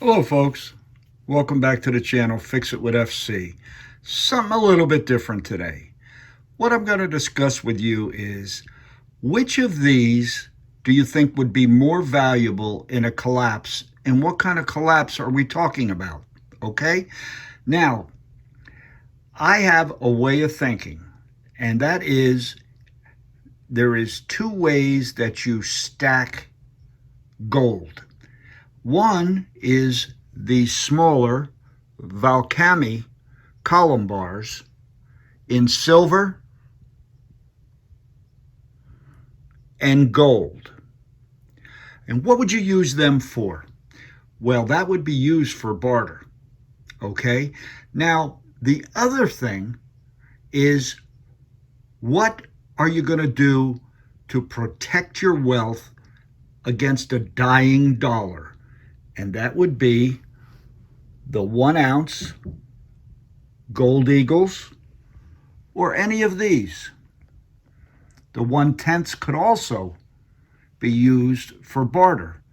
Hello, folks. Welcome back to the channel, Fix It with FC. Something a little bit different today. What I'm going to discuss with you is which of these do you think would be more valuable in a collapse, and what kind of collapse are we talking about? Okay? Now, I have a way of thinking, and that is there is two ways that you stack gold. One is the smaller Valcami column bars in silver and gold. And what would you use them for? Well, that would be used for barter. Okay? Now, the other thing is, what are you going to do to protect your wealth against a dying dollar? And that would be the 1 ounce gold eagles or any of these. The 1/10 could also be used for barter.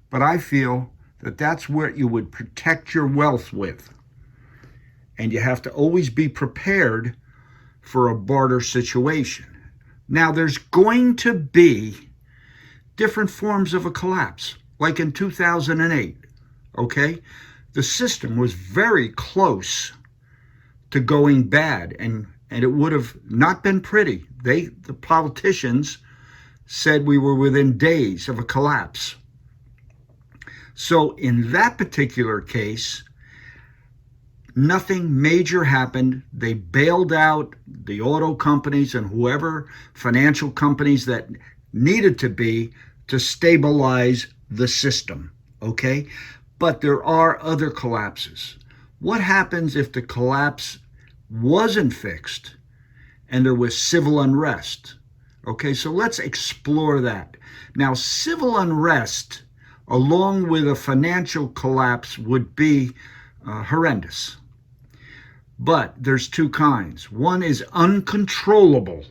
But I feel that that's what you would protect your wealth with. And you have to always be prepared for a barter situation. Now, there's going to be different forms of a collapse, like in 2008, okay? The system was very close to going bad, and it would have not been pretty. The politicians said we were within days of a collapse. So in that particular case, nothing major happened. They bailed out the auto companies and whoever financial companies that needed to be to stabilize the system, okay? But there are other collapses. What happens if the collapse wasn't fixed and there was civil unrest? Okay, so let's explore that. Now, civil unrest, along with a financial collapse, would be horrendous. But there's two kinds. One is uncontrollable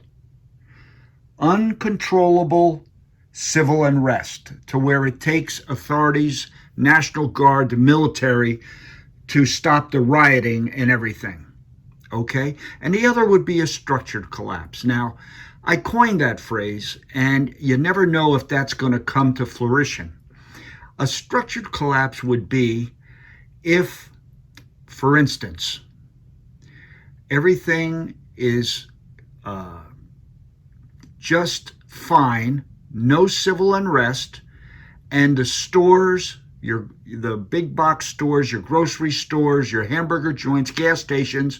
civil unrest, to where it takes authorities, National Guard, the military, to stop the rioting and everything. Okay? And the other would be a structured collapse. Now, I coined that phrase, and you never know if that's going to come to fruition. A structured collapse would be if, for instance, everything is just fine, no civil unrest, and the stores, the big box stores, your grocery stores, your hamburger joints, gas stations,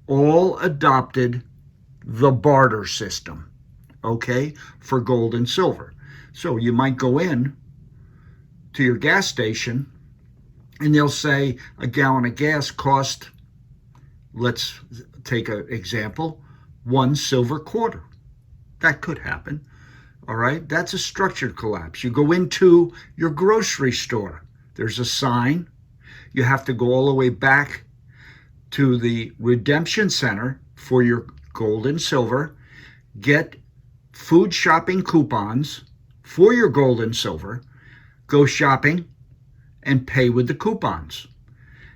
all adopted the barter system, okay, for gold and silver. So you might go in to your gas station and they'll say a gallon of gas cost, let's take an example, 1 silver quarter. That could happen. All right, that's a structured collapse. You go into your grocery store, there's a sign. You have to go all the way back to the redemption center for your gold and silver, get food shopping coupons for your gold and silver, go shopping, and pay with the coupons.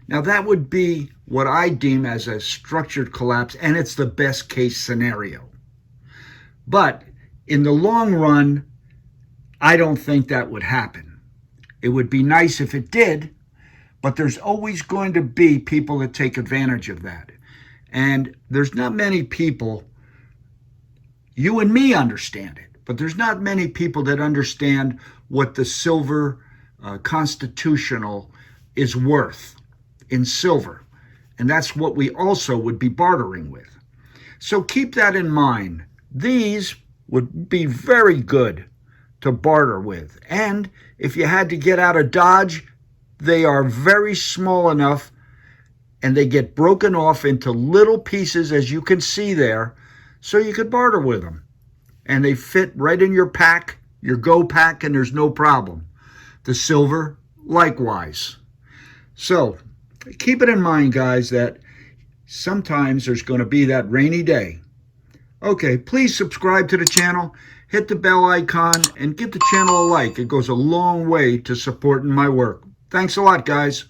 Now, that would be what I deem as a structured collapse, and it's the best case scenario. But in the long run, I don't think that would happen. It would be nice if it did, but there's always going to be people that take advantage of that. And there's not many people, you and me understand it, but there's not many people that understand what the silver constitutional is worth in silver. And that's what we also would be bartering with. So keep that in mind. These would be very good to barter with. And if you had to get out of Dodge, they are very small enough and they get broken off into little pieces, as you can see there, so you could barter with them. And they fit right in your pack, your go pack, and there's no problem. The silver, likewise. So keep it in mind, guys, that sometimes there's going to be that rainy day. Okay, please subscribe to the channel, hit the bell icon, and give the channel a like. It goes a long way to supporting my work. Thanks a lot, guys.